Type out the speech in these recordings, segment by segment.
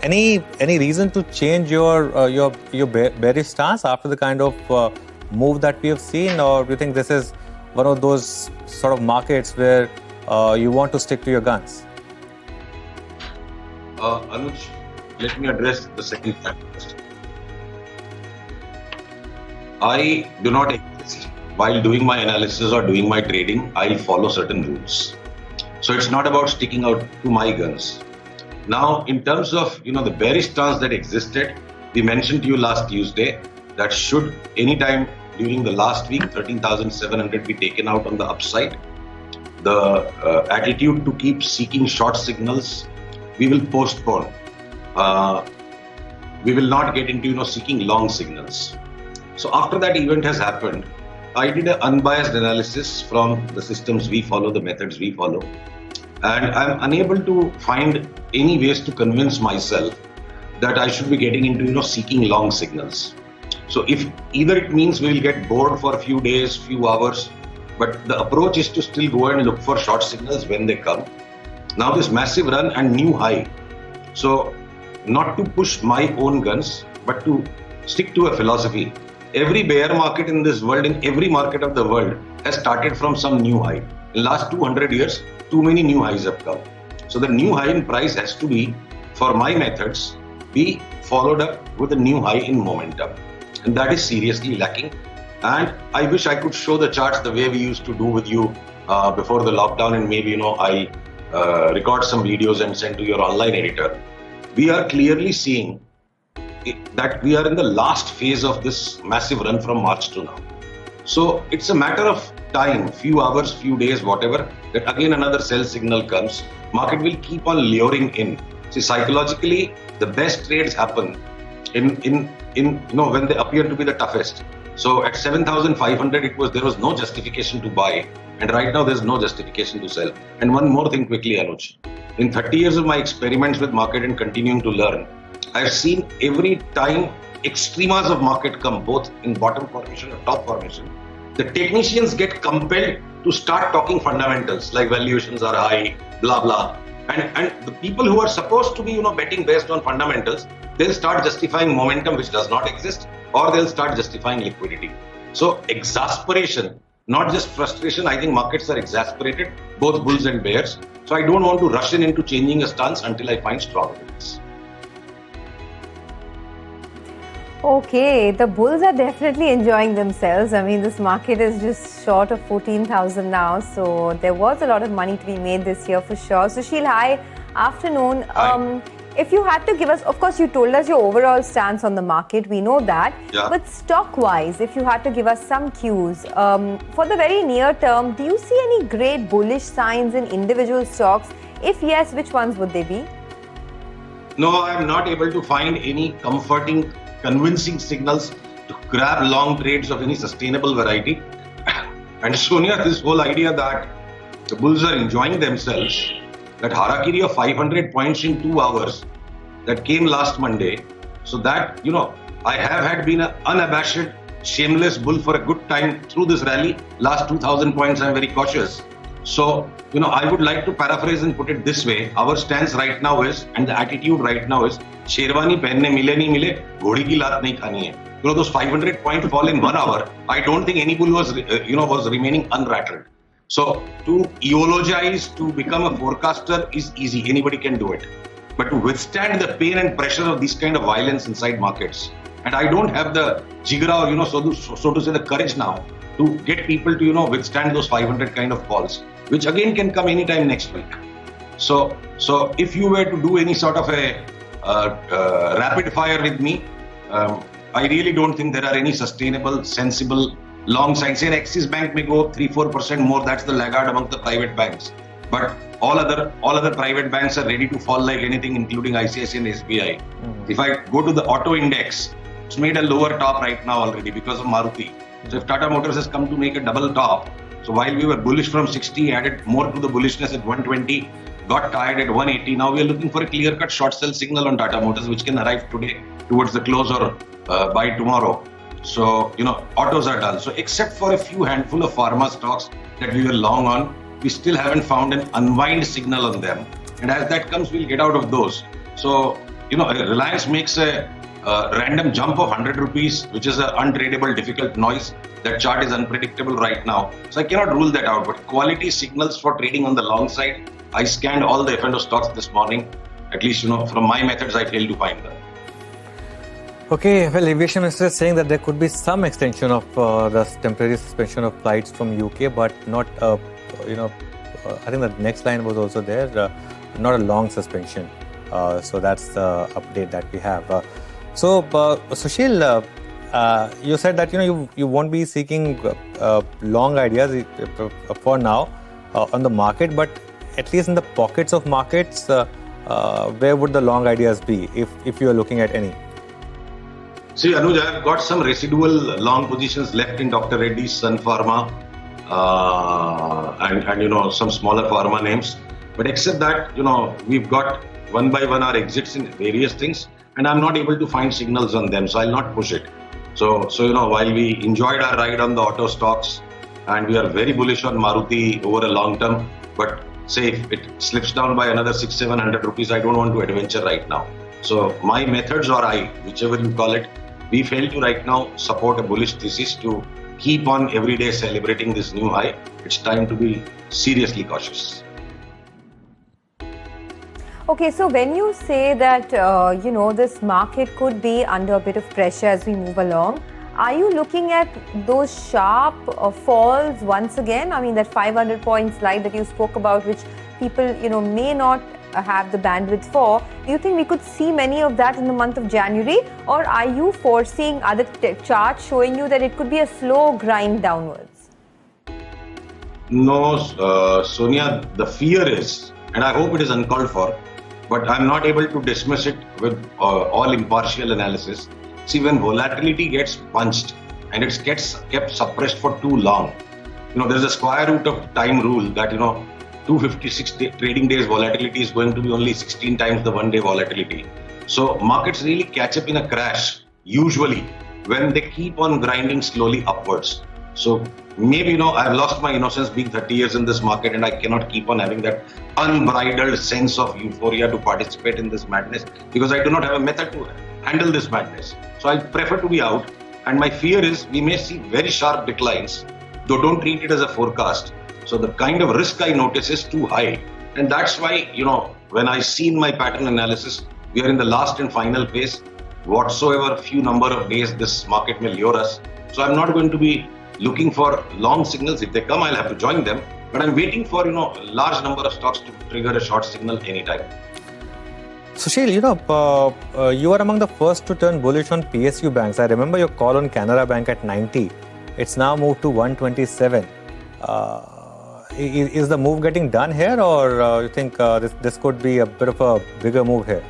any reason to change your bearish stance after the kind of move that we have seen, or do you think this is one of those sort of markets where you want to stick to your guns? Anuj, let me address the second fact first. I do not exist. While doing my analysis or doing my trading, I'll follow certain rules. So it's not about sticking out to my guns. Now, in terms of the bearish stance that existed, we mentioned to you last Tuesday that should anytime during the last week 13,700 be taken out on the upside, the attitude to keep seeking short signals, we will postpone. We will not get into seeking long signals. So after that event has happened, I did an unbiased analysis from the systems we follow, the methods we follow, and I'm unable to find any ways to convince myself that I should be getting into seeking long signals. So if either it means we will get bored for a few days, few hours, but the approach is to still go and look for short signals when they come. Now this massive run and new high. So not to push my own guns, but to stick to a philosophy. Every bear market in this world, in every market of the world, has started from some new high. In the last 200 years, too many new highs have come. So the new high in price has to be, for my methods, be followed up with a new high in momentum. And that is seriously lacking. And I wish I could show the charts the way we used to do with you before the lockdown, and maybe I record some videos and send to your online editor. We are clearly seeing that we are in the last phase of this massive run from March to now. So it's a matter of time, few hours, few days, whatever, that again another sell signal comes. Market will keep on luring in. See, psychologically, the best trades happen in when they appear to be the toughest. So at 7,500, there was no justification to buy, and right now there's no justification to sell. And one more thing quickly, Anuj. In 30 years of my experiments with market and continuing to learn, I've seen every time extremas of market come, both in bottom formation or top formation, the technicians get compelled to start talking fundamentals like valuations are high, blah blah, and the people who are supposed to be betting based on fundamentals, they'll start justifying momentum which does not exist, or they'll start justifying liquidity. So exasperation, not just frustration. I think markets are exasperated, both bulls and bears. So I don't want to rush into changing a stance until I find strong evidence. Okay, the bulls are definitely enjoying themselves. I mean, this market is just short of 14,000 now. So there was a lot of money to be made this year for sure. Sushil, hi. Afternoon. Hi. If you had to give us, of course, you told us your overall stance on the market. We know that. Yeah. But stock-wise, if you had to give us some cues, for the very near term, do you see any great bullish signs in individual stocks? If yes, which ones would they be? No, I'm not able to find any comforting, convincing signals to grab long trades of any sustainable variety. And Sonia, this whole idea that the bulls are enjoying themselves, that harakiri of 500 points in 2 hours that came last Monday, so that, I have been an unabashed, shameless bull for a good time through this rally. Last 2,000 points, I'm very cautious. So, I would like to paraphrase and put it this way. Our stance right now is, and the attitude right now is, Sherwani pehne mile nahi mile, ghodi ki laat nahi khani hai. Those 500 point fall in 1 hour, I don't think any bull was, was remaining unrattled. So to eulogize, to become a forecaster is easy. Anybody can do it. But to withstand the pain and pressure of this kind of violence inside markets, and I don't have the jigra or, so to say, the courage now to get people to, withstand those 500 kind of calls, which again can come anytime next week. So if you were to do any sort of a rapid fire with me, I really don't think there are any sustainable, sensible, long signs. Say Axis Bank may go 3-4% more. That's the laggard among the private banks. But all other private banks are ready to fall like anything, including ICICI and SBI. If I go to the auto index, it's made a lower top right now already because of Maruti. So if Tata Motors has come to make a double top, so while we were bullish from 60, added more to the bullishness at 120, got tired at 180. Now we are looking for a clear-cut short sell signal on Tata Motors, which can arrive today towards the close or by tomorrow. So, autos are done. So except for a few handful of pharma stocks that we were long on, we still haven't found an unwind signal on them. And as that comes, we'll get out of those. So Reliance makes a random jump of 100 rupees, which is an untradable, difficult noise. That chart is unpredictable right now. So I cannot rule that out. But quality signals for trading on the long side, I scanned all the F&O stocks this morning. At least, from my methods, I failed to find them. Okay, well, aviation minister is saying that there could be some extension of the temporary suspension of flights from UK, but not, I think the next line was also there, not a long suspension. So that's the update that we have. Sushil, you said that you won't be seeking long ideas for now on the market, but at least in the pockets of markets, where would the long ideas be if you are looking at any? See, Anuj, I've got some residual long positions left in Dr. Reddy's Sun Pharma and some smaller pharma names. But except that, we've got one by one our exits in various things, and I'm not able to find signals on them, so I'll not push it. So while we enjoyed our ride on the auto stocks and we are very bullish on Maruti over a long term, but say if it slips down by another 600-700 rupees, I don't want to adventure right now. So my methods, or whichever you call it, we fail to right now support a bullish thesis to keep on every day celebrating this new high. It's time to be seriously cautious. Okay, so when you say that, this market could be under a bit of pressure as we move along, are you looking at those sharp falls once again? I mean, that 500 point slide that you spoke about, which people, may not have the bandwidth for. Do you think we could see many of that in the month of January? Or are you foreseeing other charts showing you that it could be a slow grind downwards? No, Sonia, the fear is, and I hope it is uncalled for, but I'm not able to dismiss it with all impartial analysis. See, when volatility gets punched and it gets kept suppressed for too long, there's a square root of time rule that, 256 trading days volatility is going to be only 16 times the one day volatility. So markets really catch up in a crash, usually, when they keep on grinding slowly upwards. So maybe, I've lost my innocence being 30 years in this market, and I cannot keep on having that unbridled sense of euphoria to participate in this madness, because I do not have a method to handle this madness. So I prefer to be out. And my fear is we may see very sharp declines, though don't treat it as a forecast. So the kind of risk I notice is too high. And that's why, when I see in my pattern analysis, we are in the last and final phase. Whatsoever few number of days this market may lure us. So I'm not going to be looking for long signals. If they come, I'll have to join them. But I'm waiting for, a large number of stocks to trigger a short signal anytime. Sushil, you are among the first to turn bullish on PSU banks. I remember your call on Canara Bank at 90. It's now moved to 127. Is the move getting done here, or you think this could be a bit of a bigger move here?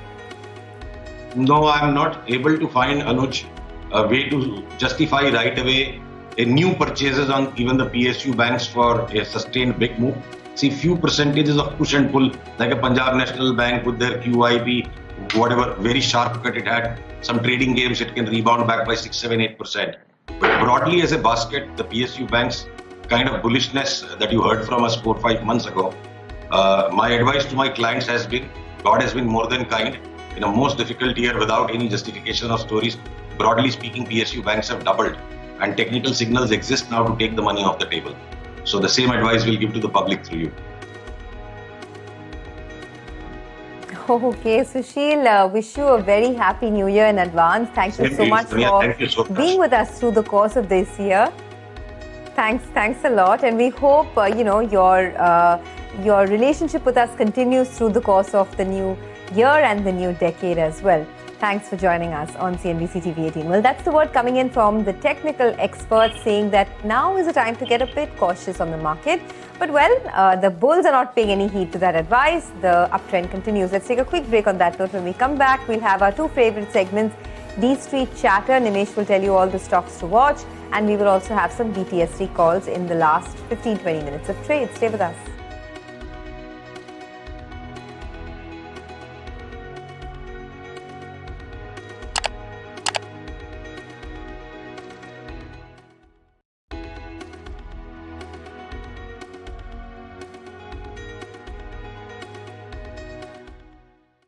No, I'm not able to find, Anuj, a way to justify right away a new purchases on even the PSU banks for a sustained big move. See, few percentages of push and pull, like a Punjab National Bank with their QIP, whatever, very sharp cut it had. Some trading games, it can rebound back by 6, 7, 8%. But broadly as a basket, the PSU banks kind of bullishness that you heard from us 4 or 5 months ago, my advice to my clients has been, God has been more than kind. In a most difficult year without any justification of stories, broadly speaking, PSU banks have doubled, and technical signals exist now to take the money off the table. So the same advice we'll give to the public through you. Okay, Sushil, wish you a very happy new year in advance. Thank you so much for being with us through the course of this year. Thanks a lot, and we hope your relationship with us continues through the course of the new year and the new decade as well. Thanks for joining us on CNBC TV 18. Well, that's the word coming in from the technical experts saying that now is the time to get a bit cautious on the market. But the bulls are not paying any heed to that advice. The uptrend continues. Let's take a quick break on that note. When we come back, we'll have our two favorite segments, D Street Chatter. Nimesh will tell you all the stocks to watch, and we will also have some BTST calls in the last 15-20 minutes of trade. Stay with us.